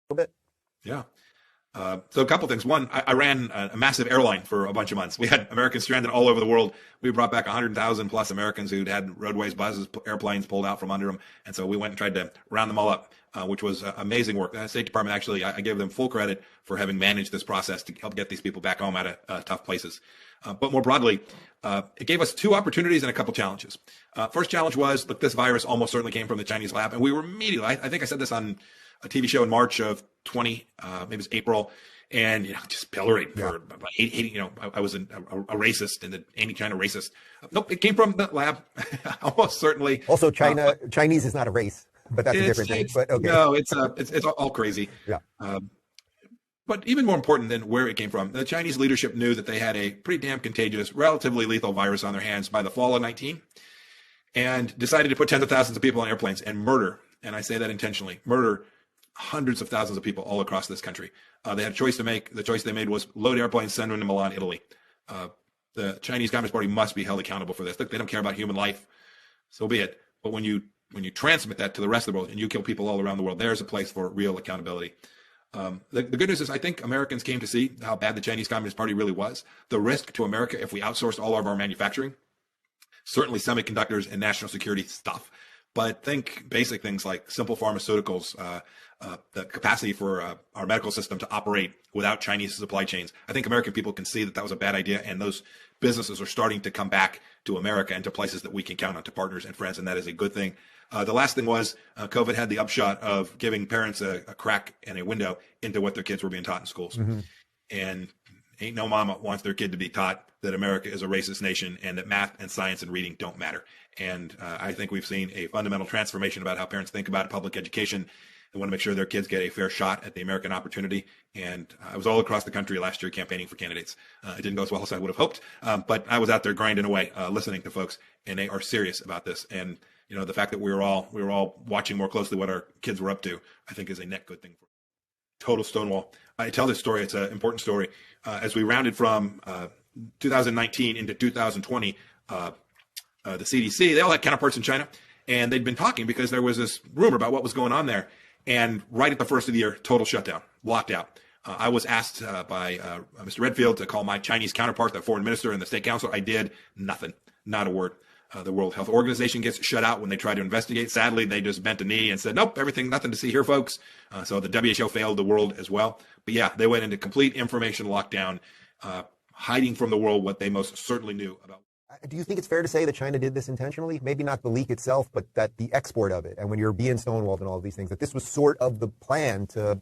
little bit? Yeah. So a couple things. One, I ran a massive airline for a bunch of months. We had Americans stranded all over the world. We brought back 100,000 plus Americans who'd had roadways, buses, airplanes pulled out from under them. And so we went and tried to round them all up, which was amazing work. The State Department, actually, I gave them full credit for having managed this process to help get these people back home out of tough places. But more broadly, it gave us two opportunities and a couple challenges. First challenge was, look, this virus almost certainly came from the Chinese lab. And we were immediately, I think I said this on a TV show in March of 20, maybe it was April, and just pilloried for hating. I was a racist and an anti-China racist. Nope, it came from the lab, almost certainly. Also, Chinese is not a race, but that's a different thing. But okay, no, it's all crazy. Yeah. But even more important than where it came from, the Chinese leadership knew that they had a pretty damn contagious, relatively lethal virus on their hands by the fall of 19, and decided to put tens of thousands of people on airplanes and murder. And I say that intentionally, murder hundreds of thousands of people all across this country. They had a choice to make. The choice they made was load airplanes, send them to Milan, Italy. The Chinese Communist Party must be held accountable for this. Look, they don't care about human life, so be it. But when you transmit that to the rest of the world and you kill people all around the world, there's a place for real accountability. The good news is I think Americans came to see how bad the Chinese Communist Party really was. The risk to America if we outsourced all of our manufacturing, certainly semiconductors and national security stuff. But think basic things like simple pharmaceuticals, the capacity for our medical system to operate without Chinese supply chains. I think American people can see that was a bad idea, and those businesses are starting to come back to America and to places that we can count on, to partners and friends, and that is a good thing. The last thing was COVID had the upshot of giving parents a crack and a window into what their kids were being taught in schools. Mm-hmm. And ain't no mama wants their kid to be taught that America is a racist nation and that math and science and reading don't matter. And I think we've seen a fundamental transformation about how parents think about public education. They want to make sure their kids get a fair shot at the American opportunity. And I was all across the country last year campaigning for candidates. It didn't go as well as I would have hoped, but I was out there grinding away, listening to folks, and they are serious about this. And the fact that we were all watching more closely what our kids were up to, I think is a net good thing. Total Stonewall. I tell this story. It's an important story. As we rounded from 2019 into 2020, the CDC, they all had counterparts in China, and they'd been talking because there was this rumor about what was going on there. And right at the first of the year, total shutdown, locked out. I was asked by Mr. Redfield to call my Chinese counterpart, the foreign minister and the state council. I did nothing, not a word. The World Health Organization gets shut out when they try to investigate. Sadly, they just bent a knee and said, nope, everything, nothing to see here, folks. So the WHO failed the world as well. But yeah, they went into complete information lockdown, hiding from the world what they most certainly knew about. Do you think it's fair to say that China did this intentionally? Maybe not the leak itself, but that the export of it, and when you're being stonewalled and all of these things, that this was sort of the plan to